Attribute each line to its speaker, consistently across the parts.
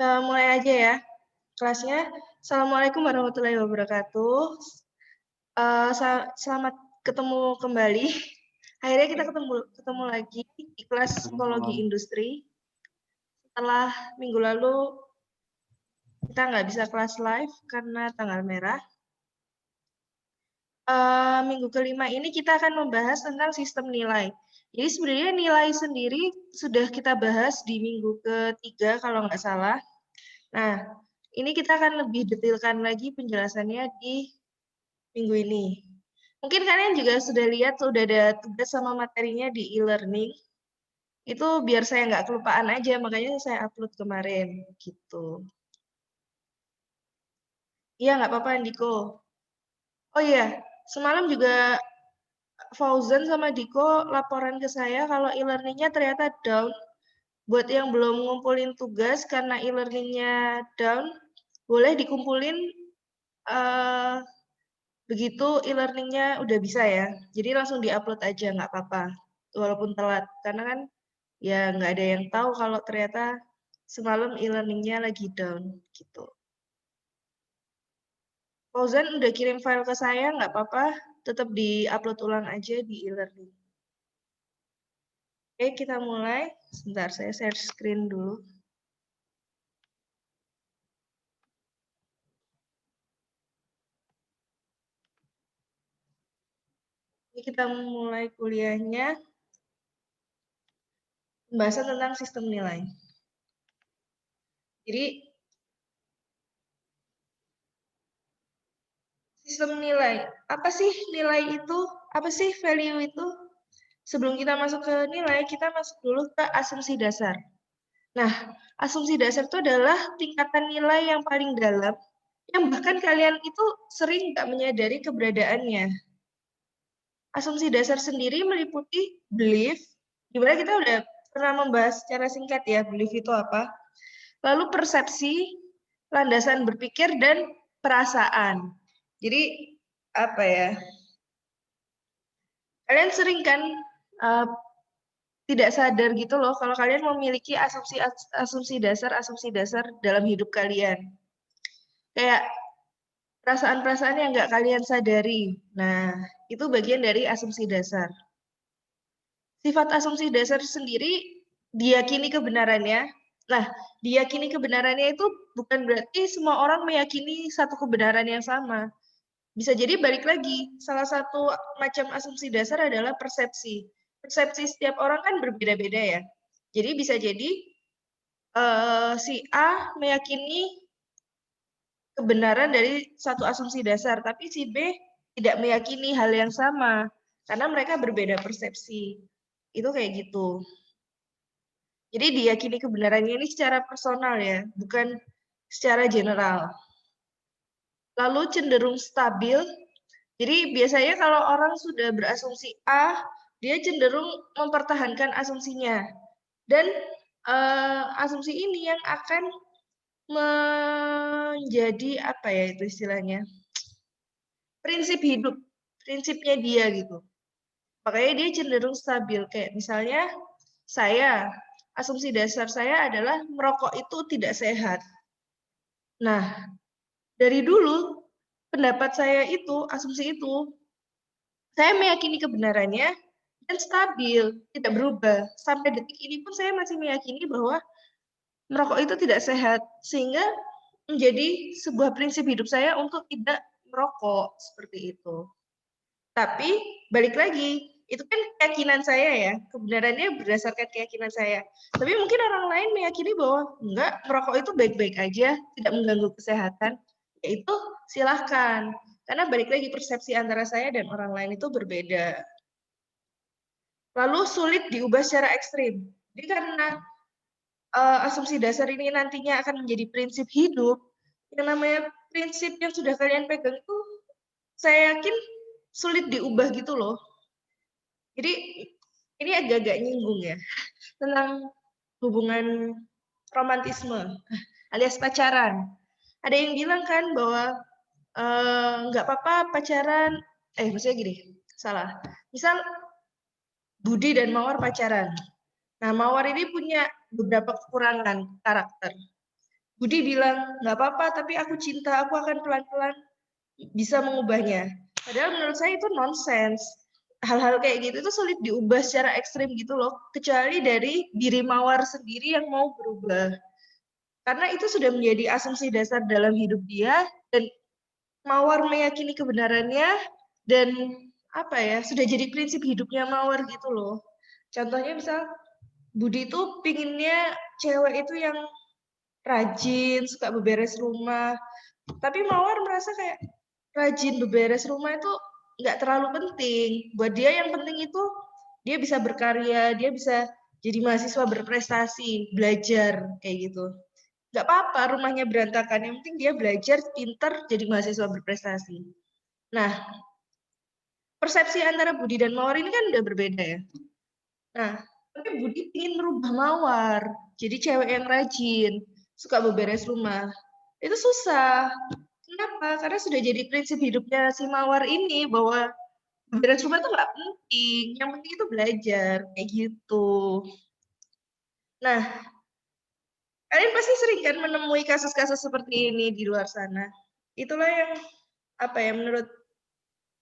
Speaker 1: Mulai aja ya kelasnya. Assalamualaikum warahmatullahi wabarakatuh. Selamat ketemu kembali. Akhirnya kita ketemu lagi di kelas psikologi industri. Setelah minggu lalu kita nggak bisa kelas live karena tanggal merah. Minggu kelima ini kita akan membahas tentang sistem nilai. Jadi sebenarnya nilai sendiri sudah kita bahas di minggu ketiga kalau nggak salah. Nah, ini kita akan lebih detailkan lagi penjelasannya di minggu ini. Mungkin kalian juga sudah lihat, sudah ada tugas sama materinya di e-learning. Itu biar saya nggak kelupaan aja, makanya saya upload kemarin, gitu. Iya, nggak apa-apa, Diko. Oh iya, semalam juga Fauzan sama Diko laporan ke saya kalau e-learningnya ternyata down. Buat yang belum ngumpulin tugas karena e-learningnya down, boleh dikumpulin begitu e-learningnya udah bisa ya. Jadi langsung di-upload aja, nggak apa-apa. Walaupun telat. Karena kan ya nggak ada yang tahu kalau ternyata semalam e-learningnya lagi down gitu. Fauzan udah kirim file ke saya, nggak apa-apa. Tetap di-upload ulang aja di e-learning. Oke, kita mulai. Sebentar, saya share screen dulu. Ini kita mulai kuliahnya. Pembahasan tentang sistem nilai. Jadi, sistem nilai. Apa sih nilai itu? Apa sih value itu? Sebelum kita masuk ke nilai, kita masuk dulu ke asumsi dasar. Nah, asumsi dasar itu adalah tingkatan nilai yang paling dalam, yang bahkan kalian itu sering nggak menyadari keberadaannya. Asumsi dasar sendiri meliputi belief, di mana kita udah pernah membahas secara singkat ya, belief itu apa. Lalu persepsi, landasan berpikir, dan perasaan. Jadi, apa ya, kalian sering kan tidak sadar gitu loh kalau kalian memiliki asumsi dasar dalam hidup kalian. Kayak perasaan-perasaan yang nggak kalian sadari. Nah, itu bagian dari asumsi dasar. Sifat asumsi dasar sendiri diyakini kebenarannya. Nah, diyakini kebenarannya itu bukan berarti semua orang meyakini satu kebenaran yang sama. Bisa jadi balik lagi, salah satu macam asumsi dasar adalah persepsi. Persepsi setiap orang kan berbeda-beda ya. Jadi bisa jadi si A meyakini kebenaran dari satu asumsi dasar, tapi si B tidak meyakini hal yang sama karena mereka berbeda persepsi. Itu kayak gitu. Jadi diyakini kebenarannya ini secara personal ya, bukan secara general. Lalu cenderung stabil. Jadi biasanya kalau orang sudah berasumsi A, dia cenderung mempertahankan asumsinya. Dan asumsi ini yang akan menjadi apa ya itu istilahnya? Prinsip hidup, prinsipnya dia gitu. Makanya dia cenderung stabil. Kayak misalnya saya, asumsi dasar saya adalah merokok itu tidak sehat. Nah, dari dulu pendapat saya itu, asumsi itu, saya meyakini kebenarannya dan stabil, tidak berubah. Sampai detik ini pun saya masih meyakini bahwa merokok itu tidak sehat, sehingga menjadi sebuah prinsip hidup saya untuk tidak merokok, seperti itu. Tapi balik lagi, itu kan keyakinan saya ya, kebenarannya berdasarkan keyakinan saya. Tapi mungkin orang lain meyakini bahwa enggak, merokok itu baik-baik aja, tidak mengganggu kesehatan. Yaitu silahkan. Karena balik lagi persepsi antara saya dan orang lain itu berbeda. Lalu sulit diubah secara ekstrim. Jadi karena asumsi dasar ini nantinya akan menjadi prinsip hidup, yang namanya prinsip yang sudah kalian pegang itu saya yakin sulit diubah gitu loh. Jadi ini agak-agak nyinggung ya tentang hubungan romantisme alias pacaran. Ada yang bilang kan bahwa nggak apa-apa pacaran, maksudnya gini, salah. Misal Budi dan Mawar pacaran. Nah, Mawar ini punya beberapa kekurangan karakter. Budi bilang, nggak apa-apa, tapi aku cinta, aku akan pelan-pelan bisa mengubahnya. Padahal menurut saya itu nonsens. Hal-hal kayak gitu itu sulit diubah secara ekstrim gitu loh, kecuali dari diri Mawar sendiri yang mau berubah. Karena itu sudah menjadi asumsi dasar dalam hidup dia, dan Mawar meyakini kebenarannya, dan apa ya, sudah jadi prinsip hidupnya Mawar gitu loh. Contohnya misal, Budi itu pinginnya cewek itu yang rajin, suka beberes rumah. Tapi Mawar merasa kayak rajin beberes rumah itu nggak terlalu penting. Buat dia yang penting itu dia bisa berkarya, dia bisa jadi mahasiswa berprestasi, belajar kayak gitu. Nggak apa-apa rumahnya berantakan, yang penting dia belajar, pinter, jadi mahasiswa berprestasi. Nah, persepsi antara Budi dan Mawar ini kan udah berbeda ya. Nah, tapi Budi ingin merubah Mawar, jadi cewek yang rajin, suka beberes rumah. Itu susah. Kenapa? Karena sudah jadi prinsip hidupnya si Mawar ini, bahwa beberes rumah itu nggak penting, yang penting itu belajar, kayak gitu. Nah, kalian pasti sering kan menemui kasus-kasus seperti ini di luar sana. Itulah yang, apa ya, menurut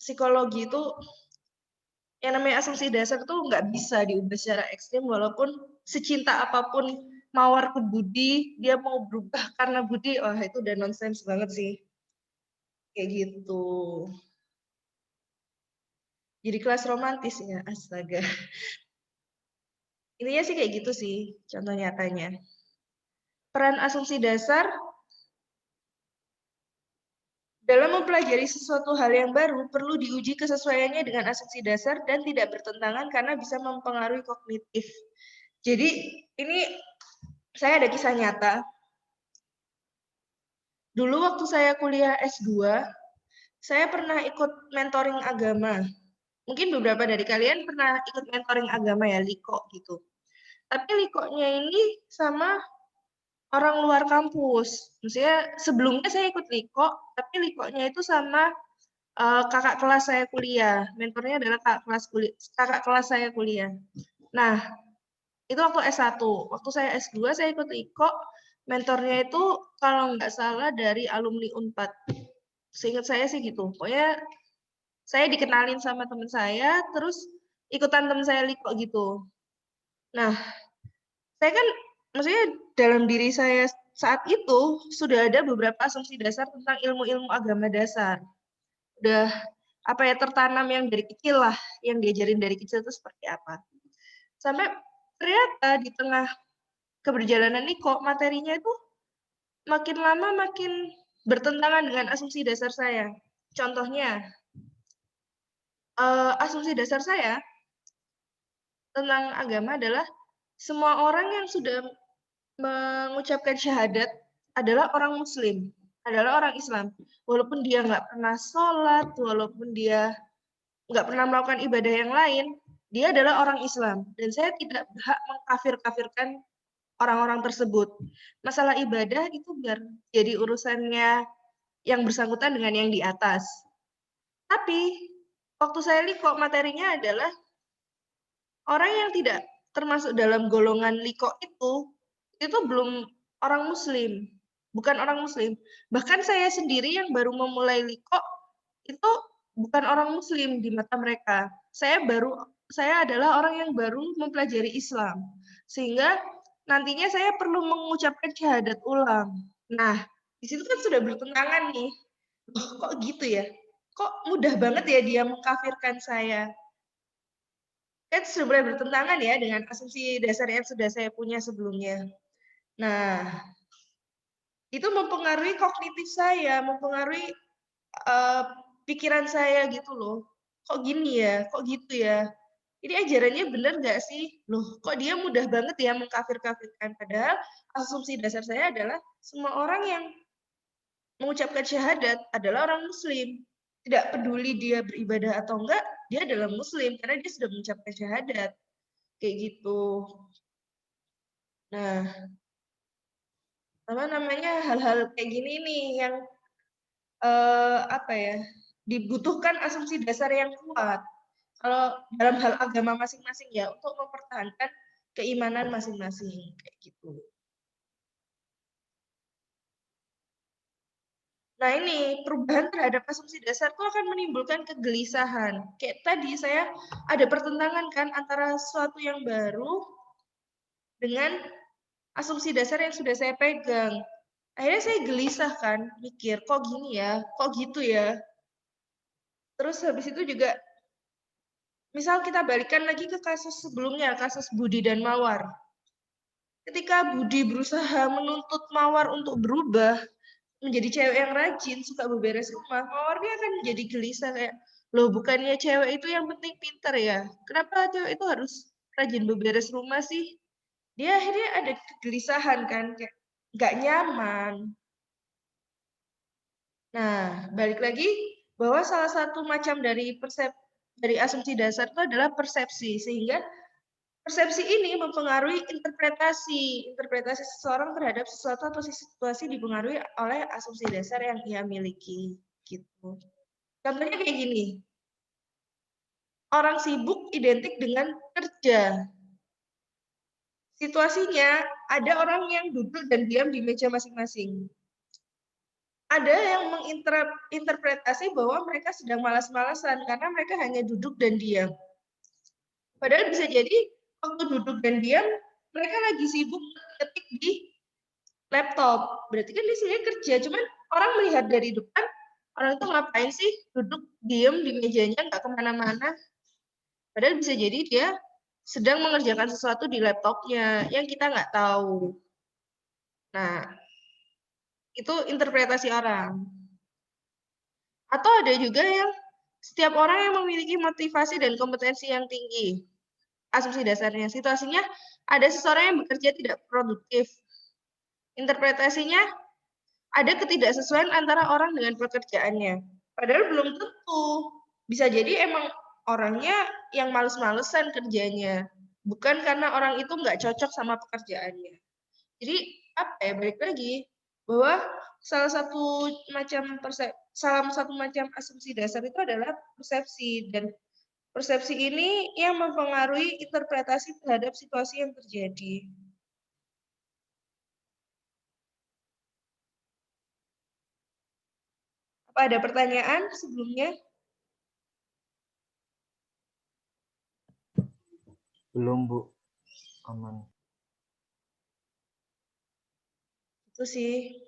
Speaker 1: psikologi itu, yang namanya asumsi dasar tuh nggak bisa diubah secara ekstrim, walaupun secinta apapun Mawar ke Budi, dia mau berubah karena Budi, wah itu udah nonsens banget sih. Kayak gitu. Jadi kelas romantis ya, astaga. Intinya sih kayak gitu sih, contoh nyatanya. Peran asumsi dasar dalam mempelajari sesuatu hal yang baru perlu diuji kesesuaiannya dengan asumsi dasar dan tidak bertentangan karena bisa mempengaruhi kognitif. Jadi ini saya ada kisah nyata. Dulu waktu saya kuliah S2, saya pernah ikut mentoring agama. Mungkin beberapa dari kalian pernah ikut mentoring agama ya, Liko gitu. Tapi Likonya ini sama orang luar kampus. Maksudnya sebelumnya saya ikut Liko, tapi Likonya itu sama kakak kelas saya kuliah. Mentornya adalah kakak kelas saya kuliah. Nah, itu waktu S1. Waktu saya S2 saya ikut Liko, mentornya itu kalau nggak salah dari alumni Unpad. Seingat saya sih gitu. Pokoknya saya dikenalin sama teman saya, terus ikutan teman saya Liko gitu. Nah, saya kan maksudnya dalam diri saya saat itu sudah ada beberapa asumsi dasar tentang ilmu-ilmu agama dasar. Udah apa ya, tertanam yang dari kecil lah, yang diajarin dari kecil itu seperti apa. Sampai ternyata di tengah keberjalanan ini kok materinya itu makin lama makin bertentangan dengan asumsi dasar saya. Contohnya, asumsi dasar saya tentang agama adalah semua orang yang sudah mengucapkan syahadat adalah orang Muslim, adalah orang Islam. Walaupun dia nggak pernah sholat, walaupun dia nggak pernah melakukan ibadah yang lain, dia adalah orang Islam. Dan saya tidak berhak mengkafir-kafirkan orang-orang tersebut. Masalah ibadah itu biar jadi urusannya yang bersangkutan dengan yang di atas. Tapi, waktu saya liko materinya adalah orang yang tidak termasuk dalam golongan liko itu belum orang Muslim, bukan orang Muslim. Bahkan saya sendiri yang baru memulai liko itu bukan orang Muslim di mata mereka. Saya adalah orang yang baru mempelajari Islam, sehingga nantinya saya perlu mengucapkan syahadat ulang. Nah, di situ kan sudah bertentangan nih. Loh, kok gitu ya? Kok mudah banget ya dia mengkafirkan saya? Kan sudah mulai bertentangan ya dengan asumsi dasar yang sudah saya punya sebelumnya. Nah, itu mempengaruhi kognitif saya, mempengaruhi uh, pikiran saya gitu loh. Kok gini ya? Kok gitu ya? Ini ajarannya benar nggak sih? Loh, kok dia mudah banget ya mengkafir-kafirkan? Padahal asumsi dasar saya adalah semua orang yang mengucapkan syahadat adalah orang Muslim. Tidak peduli dia beribadah atau enggak, dia adalah Muslim karena dia sudah mengucapkan syahadat. Kayak gitu. Nah, apa namanya, hal-hal kayak gini nih yang apa ya, dibutuhkan asumsi dasar yang kuat. Kalau dalam hal agama masing-masing ya, untuk mempertahankan keimanan masing-masing kayak gitu. Nah ini, perubahan terhadap asumsi dasar itu akan menimbulkan kegelisahan. Kayak tadi saya ada pertentangan kan antara sesuatu yang baru dengan asumsi dasar yang sudah saya pegang. Akhirnya saya gelisah kan, mikir, kok gini ya, kok gitu ya. Terus habis itu juga, misal kita balikan lagi ke kasus sebelumnya, kasus Budi dan Mawar. Ketika Budi berusaha menuntut Mawar untuk berubah, menjadi cewek yang rajin, suka beberes rumah, Mawar dia akan menjadi gelisah kayak, loh bukannya cewek itu yang penting pintar ya? Kenapa cewek itu harus rajin beberes rumah sih? Dia akhirnya ada kegelisahan kan, kayak nggak nyaman. Nah, balik lagi bahwa salah satu macam dari asumsi dasar itu adalah persepsi, sehingga persepsi ini mempengaruhi interpretasi. Interpretasi seseorang terhadap sesuatu atau situasi dipengaruhi oleh asumsi dasar yang ia miliki. Gitu. Contohnya kayak gini. Orang sibuk identik dengan kerja. Situasinya ada orang yang duduk dan diam di meja masing-masing. Ada yang menginterpretasi bahwa mereka sedang malas-malasan karena mereka hanya duduk dan diam. Padahal bisa jadi waktu duduk dan diam, mereka lagi sibuk ketik di laptop. Berarti kan di sini kerja, cuman orang melihat dari depan, orang itu ngapain sih duduk diem di mejanya, nggak kemana-mana. Padahal bisa jadi dia sedang mengerjakan sesuatu di laptopnya yang kita nggak tahu. Nah, itu interpretasi orang. Atau ada juga yang setiap orang yang memiliki motivasi dan kompetensi yang tinggi. Asumsi dasarnya, situasinya ada seseorang yang bekerja tidak produktif. Interpretasinya ada ketidaksesuaian antara orang dengan pekerjaannya. Padahal belum tentu. Bisa jadi emang orangnya yang males-malesan kerjanya. Bukan karena orang itu nggak cocok sama pekerjaannya. Jadi apa ya, balik lagi bahwa salah satu macam asumsi dasar itu adalah persepsi, dan persepsi ini yang mempengaruhi interpretasi terhadap situasi yang terjadi. Apa ada pertanyaan sebelumnya?
Speaker 2: Belum, Bu. Aman.
Speaker 1: Itu sih.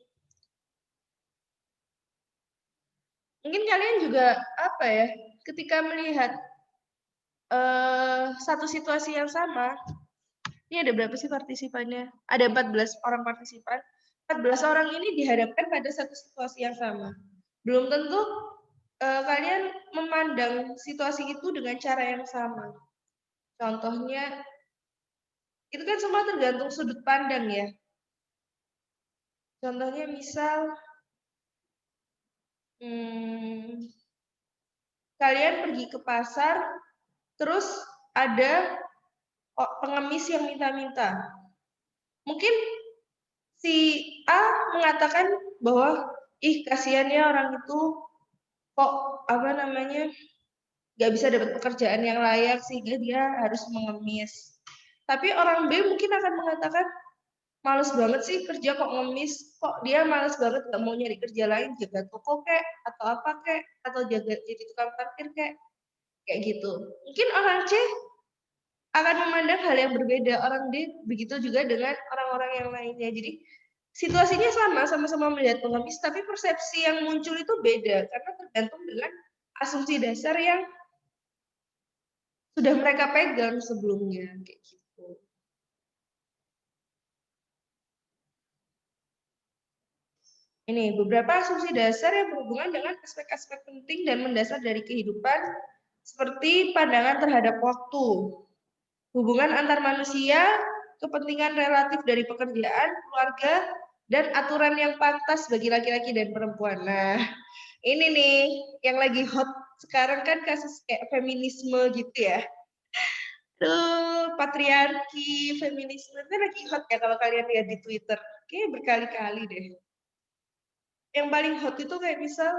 Speaker 1: Mungkin kalian juga apa ya, ketika melihat satu situasi yang sama, ini ada berapa sih partisipannya? Ada 14 orang partisipan. 14 orang ini dihadapkan pada satu situasi yang sama. Belum tentu kalian memandang situasi itu dengan cara yang sama. Contohnya, itu kan semua tergantung sudut pandang ya. Contohnya misal, kalian pergi ke pasar, terus ada pengemis yang minta-minta. Mungkin si A mengatakan bahwa, ih kasihan ya orang itu, kok apa namanya, nggak bisa dapat pekerjaan yang layak sehingga dia harus mengemis. Tapi orang B mungkin akan mengatakan, males banget sih kerja kok ngemis, kok dia males banget nggak mau nyari kerja lain, jaga toko kek, atau apa kek, atau jaga jadi tukang parkir kek, kayak gitu. Mungkin orang C akan memandang hal yang berbeda, orang D begitu juga dengan orang-orang yang lainnya. Jadi situasinya sama-sama melihat pengemis, tapi persepsi yang muncul itu beda karena tergantung dengan asumsi dasar yang sudah mereka pegang sebelumnya, kayak gitu. Ini beberapa asumsi dasar yang berhubungan dengan aspek-aspek penting dan mendasar dari kehidupan, seperti pandangan terhadap waktu, hubungan antar manusia, kepentingan relatif dari pekerjaan, keluarga, dan aturan yang pantas bagi laki-laki dan perempuan. Nah, ini nih yang lagi hot sekarang kan, kasus kayak feminisme gitu ya. Tuh, patriarki, feminisme itu lagi hot ya kalau kalian lihat di Twitter. Kayaknya berkali-kali deh. Yang paling hot itu kayak misal,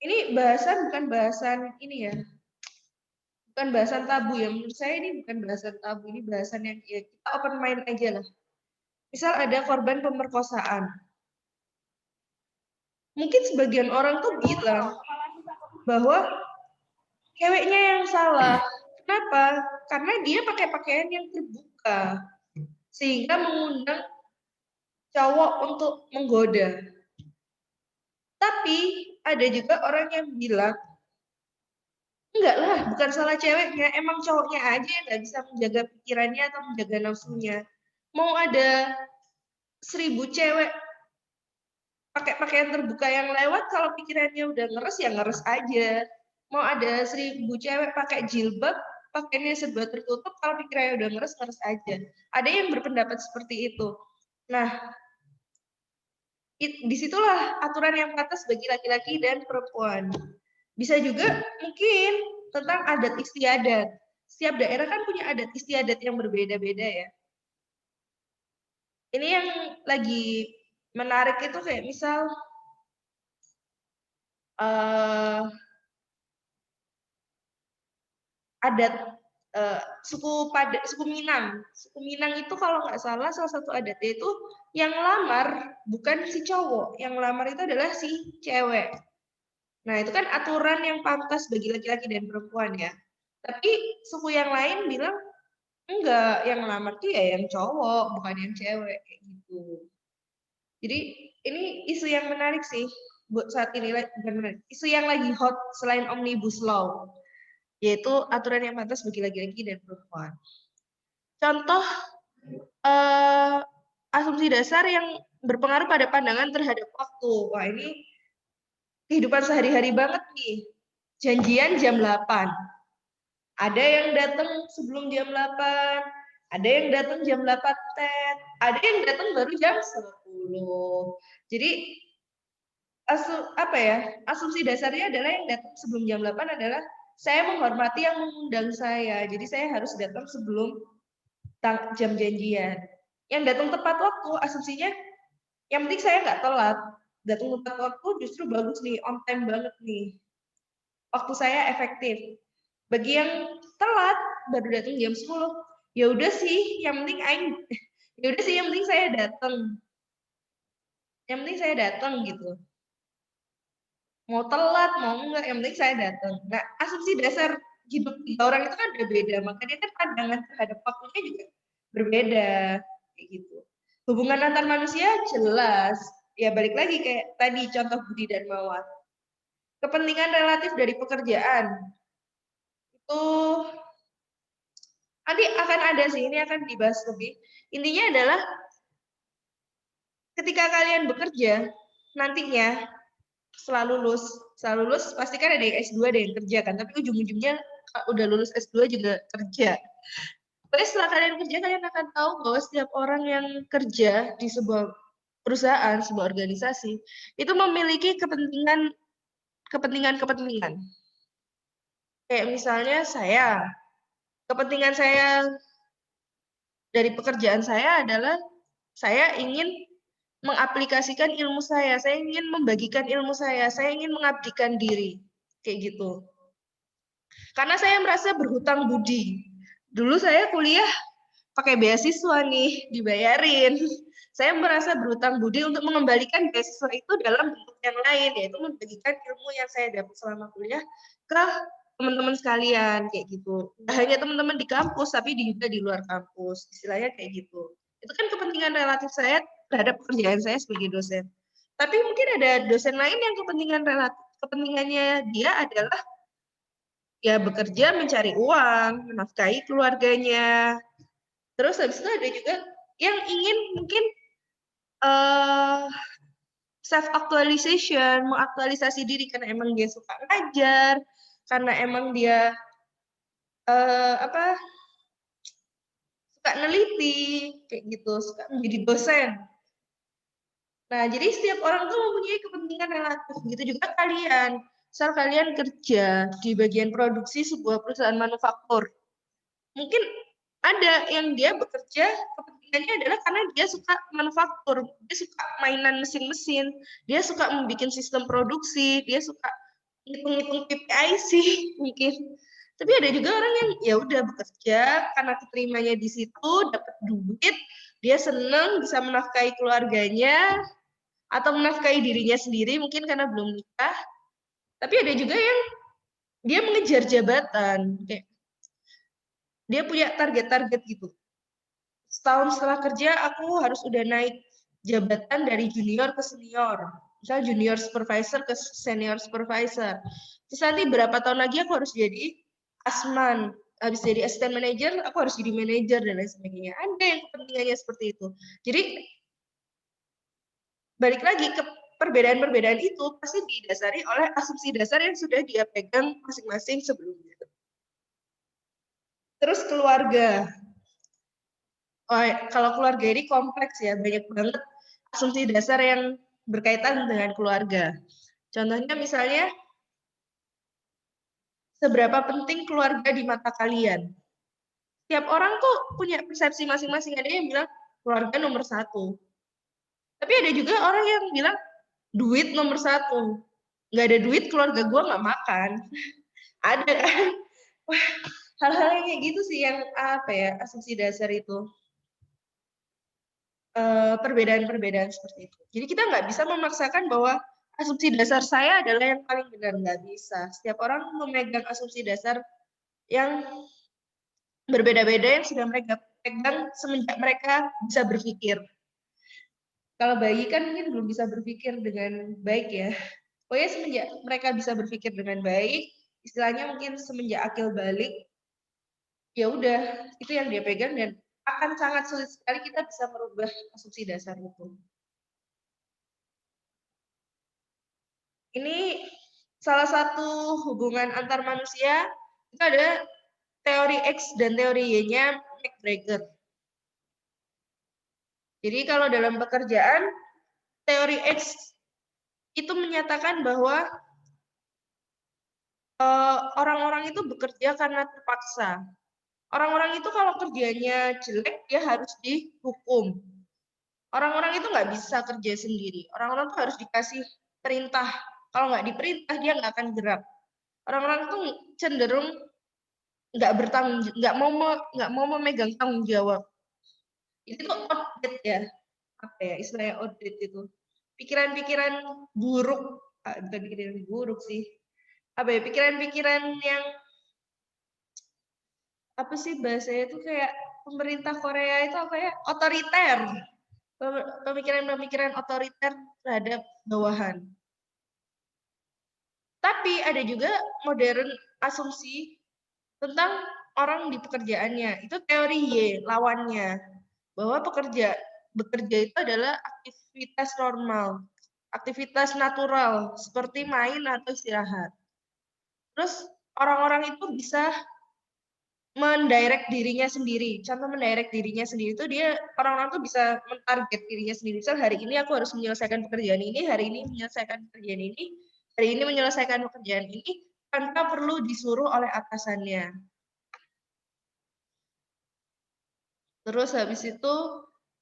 Speaker 1: ini bahasan bukan bahasan ini ya, bukan bahasan tabu ya. Menurut saya ini bukan bahasan tabu, ini bahasan yang ya, kita open mind aja lah. Misal ada korban pemerkosaan. mungkin sebagian orang tuh bilang bahwa ceweknya yang salah. Kenapa? Karena dia pakai pakaian yang terbuka, sehingga mengundang cowok untuk menggoda. Tapi ada juga orang yang bilang, enggak lah, bukan salah ceweknya, emang cowoknya aja yang nggak bisa menjaga pikirannya atau menjaga nafsunya. Mau ada 1000 cewek pakai pakaian terbuka yang lewat, kalau pikirannya udah ngeres ya ngeres aja. Mau ada 1000 cewek pakai jilbab, pakaiannya serba tertutup, kalau pikirannya udah ngeres ngeres aja. Ada yang berpendapat seperti itu. Nah, disitulah aturan yang pantas bagi laki-laki dan perempuan. Bisa juga mungkin tentang adat istiadat. Setiap daerah kan punya adat istiadat yang berbeda-beda ya. Ini yang lagi menarik itu kayak misal adat suku Minang. Suku Minang itu kalau nggak salah satu adatnya itu yang lamar bukan si cowok, yang lamar itu adalah si cewek. Nah, itu kan aturan yang pantas bagi laki-laki dan perempuan ya. Tapi suku yang lain bilang enggak, yang ngelamar tuh ya yang cowok, bukan yang cewek kayak gitu. Jadi ini isu yang menarik sih buat saat ini, bukan menarik. Isu yang lagi hot selain Omnibus Law, yaitu aturan yang pantas bagi laki-laki dan perempuan. Contoh asumsi dasar yang berpengaruh pada pandangan terhadap waktu. Wah, ini kehidupan sehari-hari banget nih. Janjian jam 8. Ada yang datang sebelum jam 8, ada yang datang jam 8 tet, ada yang datang baru jam 10. Jadi asumsi dasarnya adalah yang datang sebelum jam 8 adalah saya menghormati yang mengundang saya. Jadi saya harus datang sebelum jam janjian. Yang datang tepat waktu, asumsinya yang penting saya nggak telat. Datang tepat waktu justru bagus nih, on time banget nih. Waktu saya efektif. Bagi yang telat baru datang jam 10, ya udah sih, yang penting yang penting saya datang. Yang penting saya datang gitu. Mau telat, mau enggak, yang penting saya datang. Nah, asumsi dasar hidup orang itu kan berbeda, makanya kan pandangan terhadap waktunya juga berbeda kayak gitu. Hubungan antar manusia jelas, ya balik lagi kayak tadi contoh Budi dan Mawar. Kepentingan relatif dari pekerjaan itu nanti akan ada sih, ini akan dibahas lebih. Intinya adalah ketika kalian bekerja nantinya setelah lulus pasti kan ada yang S2, ada yang kerja kan, tapi ujung-ujungnya udah lulus S2 juga kerja. Tapi setelah kalian kerja, kalian akan tahu bahwa setiap orang yang kerja di sebuah perusahaan, sebuah organisasi, itu memiliki kepentingan. Kayak misalnya kepentingan saya dari pekerjaan saya adalah saya ingin mengaplikasikan ilmu saya ingin membagikan ilmu saya ingin mengabdikan diri, kayak gitu. Karena saya merasa berhutang budi. Dulu saya kuliah pakai beasiswa nih, dibayarin. Saya merasa berhutang budi untuk mengembalikan beasiswa itu dalam bentuk yang lain, yaitu membagikan ilmu yang saya dapat selama kuliah ke teman-teman sekalian, kayak gitu. Nggak hanya teman-teman di kampus, tapi juga di luar kampus, istilahnya kayak gitu. Itu kan kepentingan relatif saya terhadap pekerjaan saya sebagai dosen. Tapi mungkin ada dosen lain yang kepentingannya dia adalah ya bekerja mencari uang, menafkahi keluarganya. Terus habis itu ada juga yang ingin mungkin self actualization, mengaktualisasi diri karena emang dia suka ngajar, karena emang dia suka neliti, kayak gitu, suka menjadi dosen. Nah, jadi setiap orang tuh mempunyai kepentingan relatif. Begitu juga kalian. Misal kalian kerja di bagian produksi sebuah perusahaan manufaktur. Mungkin ada yang dia bekerja kepentingannya adalah karena dia suka manufaktur, dia suka mainan mesin-mesin, dia suka membuat sistem produksi, dia suka ngitung-ngitung KPI sih mungkin. Tapi ada juga orang yang ya udah bekerja karena keterimanya di situ, dapat duit, dia seneng bisa menafkahi keluarganya, atau menafkahi dirinya sendiri mungkin karena belum nikah. Tapi ada juga yang dia mengejar jabatan, kayak dia punya target-target gitu. Setahun setelah kerja aku harus udah naik jabatan dari junior ke senior. Misal junior supervisor ke senior supervisor. Terus nanti berapa tahun lagi aku harus jadi asman. Habis jadi assistant manager, aku harus jadi manager dan lain sebagainya. Ada yang kepentingannya seperti itu. Jadi balik lagi ke perbedaan-perbedaan itu pasti didasari oleh asumsi dasar yang sudah dia pegang masing-masing sebelumnya. Terus keluarga. Oh, kalau keluarga ini kompleks ya, banyak banget asumsi dasar yang berkaitan dengan keluarga. Contohnya misalnya, seberapa penting keluarga di mata kalian? Tiap orang tuh punya persepsi masing-masing. Ada yang bilang keluarga nomor satu. Tapi ada juga orang yang bilang duit nomor satu. Nggak ada duit, keluarga gue nggak makan. Ada kan? Wah, hal-hal yang kayak gitu sih yang apa ya, asumsi dasar itu. Perbedaan-perbedaan seperti itu. Jadi kita nggak bisa memaksakan bahwa asumsi dasar saya adalah yang paling benar, nggak bisa. Setiap orang memegang asumsi dasar yang berbeda-beda yang sudah mereka pegang semenjak mereka bisa berpikir. Kalau bayi kan mungkin belum bisa berpikir dengan baik ya. Pokoknya semenjak mereka bisa berpikir dengan baik, istilahnya mungkin semenjak akil balik, ya udah itu yang dia pegang dan akan sangat sulit sekali kita bisa merubah asumsi dasar itu. Ini salah satu hubungan antar manusia, itu ada teori X dan teori Y-nya McGregor. Jadi kalau dalam pekerjaan, teori X itu menyatakan bahwa orang-orang itu bekerja karena terpaksa. Orang-orang itu kalau kerjanya jelek, dia harus dihukum. Orang-orang itu nggak bisa kerja sendiri. Orang-orang itu harus dikasih perintah. Kalau nggak diperintah, dia nggak akan gerak. Orang-orang itu cenderung nggak mau memegang tanggung jawab. Itu outdated ya, apa ya istilahnya outdated itu. Pikiran-pikiran buruk, bukan pikiran buruk sih. Apa ya, pikiran-pikiran yang apa sih bahasanya itu kayak pemerintah Korea itu apa ya, otoriter. Pemikiran-pemikiran otoriter terhadap bawahan. Tapi ada juga modern asumsi tentang orang di pekerjaannya. Itu teori Y, lawannya. Bahwa bekerja itu adalah aktivitas normal, aktivitas natural, seperti main atau istirahat. Terus orang-orang itu bisa mendirect dirinya sendiri. Contoh mendirect dirinya sendiri itu dia orang-orang tuh bisa mentarget dirinya sendiri. Misal hari ini aku harus menyelesaikan pekerjaan ini, hari ini menyelesaikan pekerjaan ini, hari ini menyelesaikan pekerjaan ini tanpa perlu disuruh oleh atasannya. Terus habis itu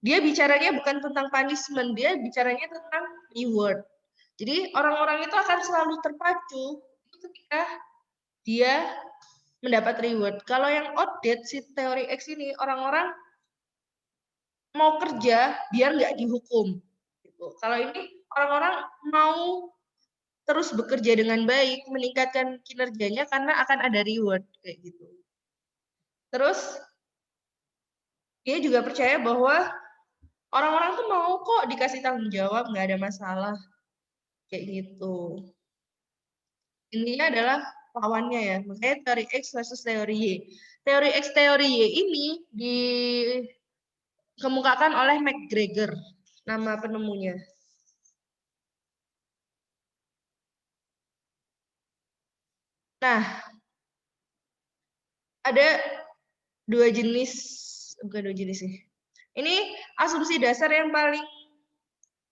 Speaker 1: dia bicaranya bukan tentang punishment, dia bicaranya tentang reward. Jadi orang-orang itu akan selalu terpacu ketika dia mendapat reward. Kalau yang outdated si teori X ini orang-orang mau kerja biar nggak dihukum. Gitu. Kalau ini orang-orang mau terus bekerja dengan baik, meningkatkan kinerjanya karena akan ada reward kayak gitu. Terus dia juga percaya bahwa orang-orang tuh mau kok dikasih tanggung jawab, nggak ada masalah kayak gitu. Intinya adalah lawannya ya, makanya teori X versus teori Y. Teori X, teori Y ini dikemukakan oleh McGregor, nama penemunya. Nah, ada bukan dua jenis sih. Ini asumsi dasar yang paling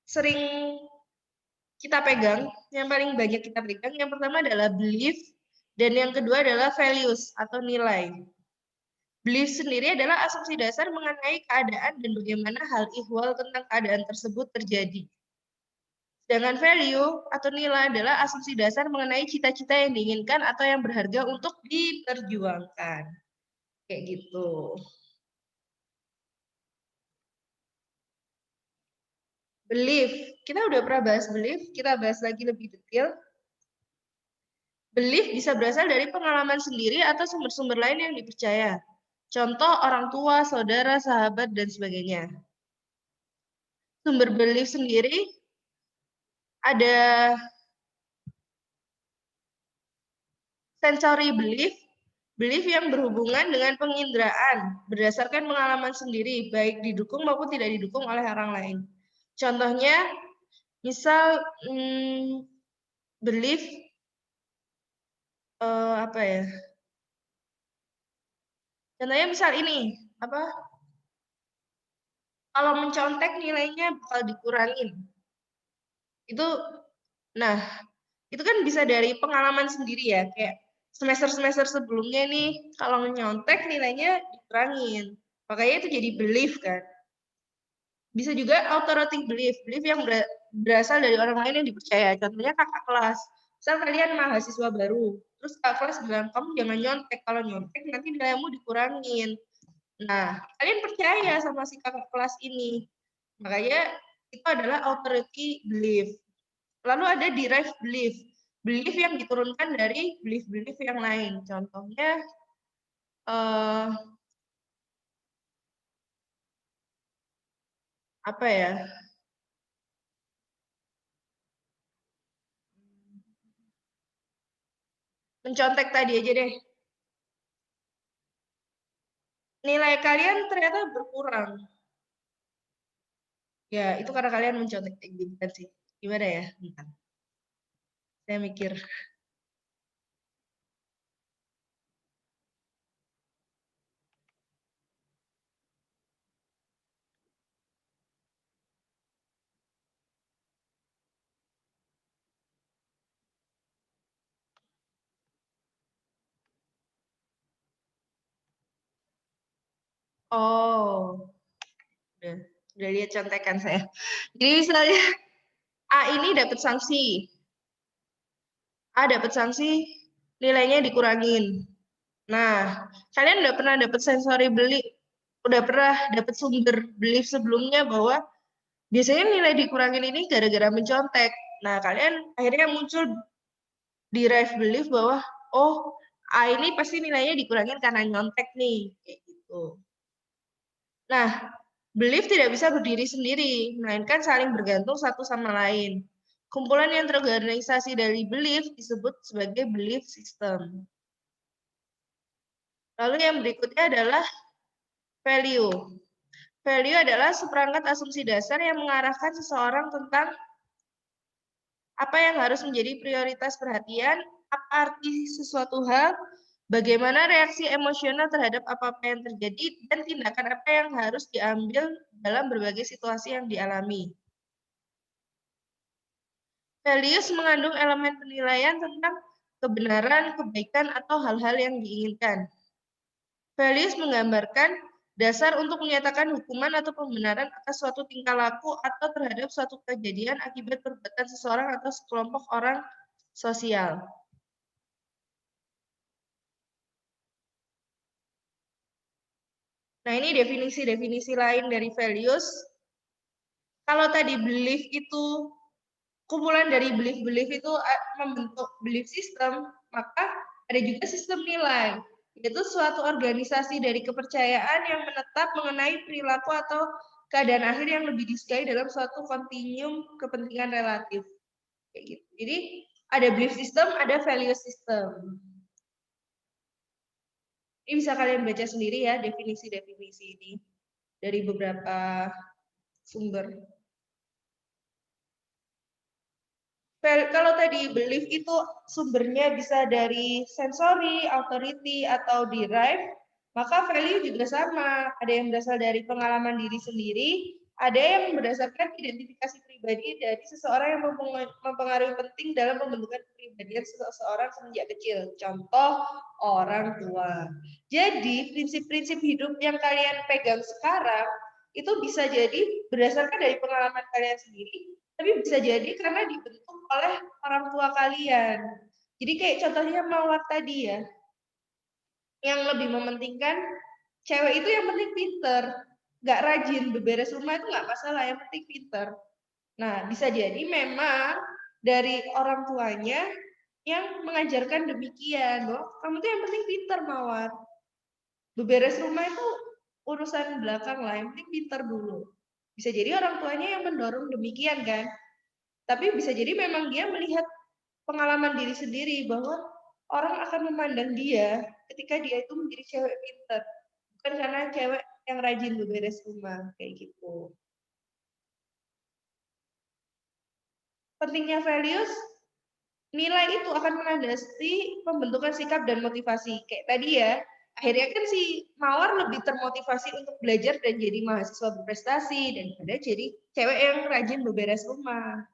Speaker 1: sering kita pegang, yang paling banyak kita pegang. Yang pertama adalah belief, dan yang kedua adalah values atau nilai. Belief sendiri adalah asumsi dasar mengenai keadaan dan bagaimana hal ihwal tentang keadaan tersebut terjadi. Sedangkan value atau nilai adalah asumsi dasar mengenai cita-cita yang diinginkan atau yang berharga untuk diperjuangkan. Kayak gitu. Belief. kita udah pernah bahas belief, kita bahas lagi lebih detail. Belief bisa berasal dari pengalaman sendiri atau sumber-sumber lain yang dipercaya. Contoh orang tua, saudara, sahabat, dan sebagainya. Sumber belief sendiri ada sensory belief, belief yang berhubungan dengan penginderaan berdasarkan pengalaman sendiri, baik didukung maupun tidak didukung oleh orang lain. Contohnya, misal belief apa ya? Contohnya misal ini, apa? Kalau mencontek nilainya bakal dikurangin. Itu, nah, itu kan bisa dari pengalaman sendiri ya, kayak semester-semester sebelumnya nih, kalau menyontek nilainya dikurangin. Makanya itu jadi belief kan. Bisa juga authoritative belief, belief yang berasal dari orang lain yang dipercaya. Contohnya kakak kelas. Misal kalian mahasiswa baru, terus kakak kelas bilang, kamu jangan nyontek, kalau nyontek nanti nilaimu dikurangin. Nah, kalian percaya sama si kakak kelas ini. Makanya itu adalah authority belief. Lalu ada derived belief, belief yang diturunkan dari belief-belief yang lain. Contohnya apa ya? Mencontek tadi aja deh. Nilai kalian ternyata berkurang. Ya, itu karena kalian mencontek gitu sih. Gimana ya? Bentar. Saya mikir. Oh, udah lihat contekan saya. Jadi misalnya A ini dapat sanksi. A dapat sanksi, nilainya dikurangin. Nah, kalian udah pernah dapat sensory belief, udah pernah dapat sumber belief sebelumnya bahwa biasanya nilai dikurangin ini gara-gara mencontek. Nah, kalian akhirnya muncul derived belief bahwa, oh, A ini pasti nilainya dikurangin karena nyontek nih, kayak gitu. Nah, belief tidak bisa berdiri sendiri, melainkan saling bergantung satu sama lain. Kumpulan yang terorganisasi dari belief disebut sebagai belief system. Lalu yang berikutnya adalah value. Value adalah seperangkat asumsi dasar yang mengarahkan seseorang tentang apa yang harus menjadi prioritas perhatian, apa arti sesuatu hal, bagaimana reaksi emosional terhadap apa-apa yang terjadi, dan tindakan apa yang harus diambil dalam berbagai situasi yang dialami. Values mengandung elemen penilaian tentang kebenaran, kebaikan, atau hal-hal yang diinginkan. Values menggambarkan dasar untuk menyatakan hukuman atau pembenaran atas suatu tingkah laku atau terhadap suatu kejadian akibat perbuatan seseorang atau sekelompok orang sosial. Nah, ini definisi-definisi lain dari values. Kalau tadi belief itu, kumpulan dari belief-belief itu membentuk belief system, maka ada juga sistem nilai. Yaitu suatu organisasi dari kepercayaan yang menetap mengenai perilaku atau keadaan akhir yang lebih disukai dalam suatu kontinuum kepentingan relatif. Kayak gitu. Jadi ada belief system, ada value system. Ini bisa kalian baca sendiri ya definisi-definisi ini dari beberapa sumber. Kalau tadi belief itu sumbernya bisa dari sensory, authority, atau derive, maka value juga sama. Ada yang berasal dari pengalaman diri sendiri, ada yang berdasarkan identifikasi pribadi dari seseorang yang mempengaruhi penting dalam pembentukan kepribadian seseorang semenjak kecil. Contoh, orang tua. Jadi, prinsip-prinsip hidup yang kalian pegang sekarang, itu bisa jadi berdasarkan dari pengalaman kalian sendiri, tapi bisa jadi karena dibentuk oleh orang tua kalian. Jadi kayak contohnya Mawar tadi ya, yang lebih mementingkan cewek itu yang penting pinter, nggak rajin, beberes rumah itu nggak masalah, yang penting pinter. Nah, bisa jadi memang dari orang tuanya yang mengajarkan demikian, loh. Kamu tuh yang penting pintar, Mawar. Beberes rumah itu urusan belakang lah, yang penting pintar dulu. Bisa jadi orang tuanya yang mendorong demikian kan. Tapi bisa jadi memang dia melihat pengalaman diri sendiri bahwa orang akan memandang dia ketika dia itu menjadi cewek pintar. Bukan karena cewek yang rajin beberes rumah, kayak gitu. Pentingnya values, nilai itu akan melandasi pembentukan sikap dan motivasi. Kayak tadi ya, akhirnya kan si Mawar lebih termotivasi untuk belajar dan jadi mahasiswa berprestasi daripada jadi cewek yang rajin beberes rumah.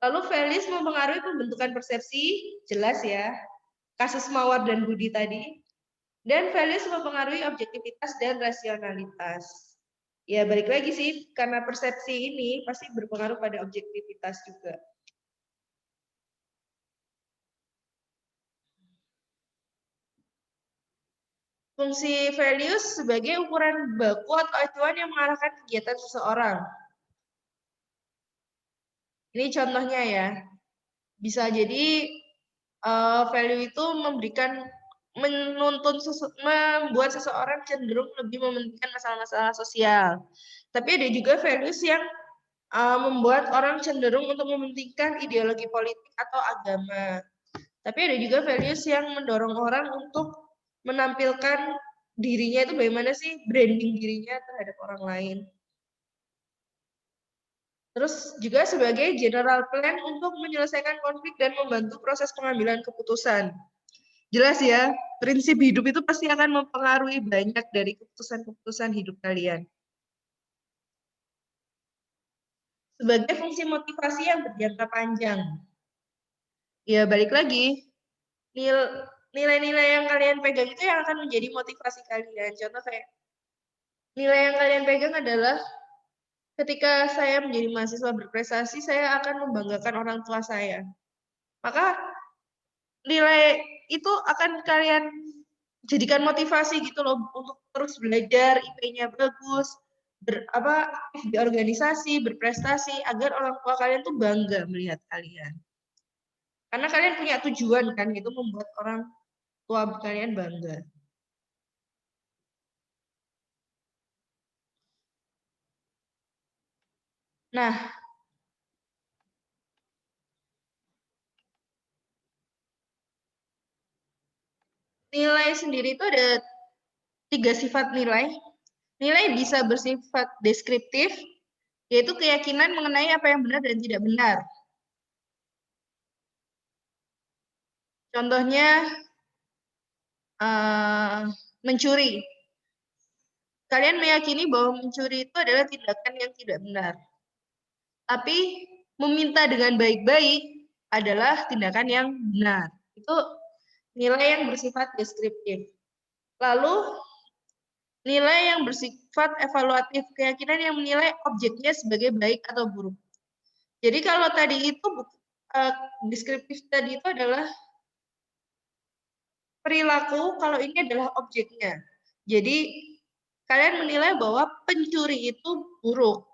Speaker 1: Lalu values mempengaruhi pembentukan persepsi, jelas ya, kasus Mawar dan Budi tadi. Dan values mempengaruhi objektivitas dan rasionalitas. Ya balik lagi sih, karena persepsi ini pasti berpengaruh pada objektivitas juga. Fungsi values sebagai ukuran baku atau acuan yang mengarahkan kegiatan seseorang. Ini contohnya ya. Bisa jadi value itu membuat seseorang cenderung lebih mementingkan masalah-masalah sosial. Tapi ada juga values yang membuat orang cenderung untuk mementingkan ideologi politik atau agama. Tapi ada juga values yang mendorong orang untuk menampilkan dirinya itu bagaimana sih branding dirinya terhadap orang lain. Terus juga sebagai general plan untuk menyelesaikan konflik dan membantu proses pengambilan keputusan. Jelas ya, prinsip hidup itu pasti akan mempengaruhi banyak dari keputusan-keputusan hidup kalian. Sebagai fungsi motivasi yang berjangka panjang. Ya, balik lagi, nilai-nilai yang kalian pegang itu yang akan menjadi motivasi kalian. Contoh kayak, nilai yang kalian pegang adalah ketika saya menjadi mahasiswa berprestasi, saya akan membanggakan orang tua saya. Maka nilai itu akan kalian jadikan motivasi gitu loh untuk terus belajar, IP-nya bagus, aktif di organisasi, berprestasi agar orang tua kalian tuh bangga melihat kalian. Karena kalian punya tujuan kan, itu membuat orang tua kalian bangga. Nah, nilai sendiri itu ada 3 sifat nilai. Nilai bisa bersifat deskriptif, yaitu keyakinan mengenai apa yang benar dan tidak benar. Contohnya, mencuri. Kalian meyakini bahwa mencuri itu adalah tindakan yang tidak benar. Tapi meminta dengan baik-baik adalah tindakan yang benar. Itu nilai yang bersifat deskriptif. Lalu nilai yang bersifat evaluatif, keyakinan yang menilai objeknya sebagai baik atau buruk. Jadi kalau tadi itu deskriptif tadi itu adalah perilaku, kalau ini adalah objeknya. Jadi kalian menilai bahwa pencuri itu buruk.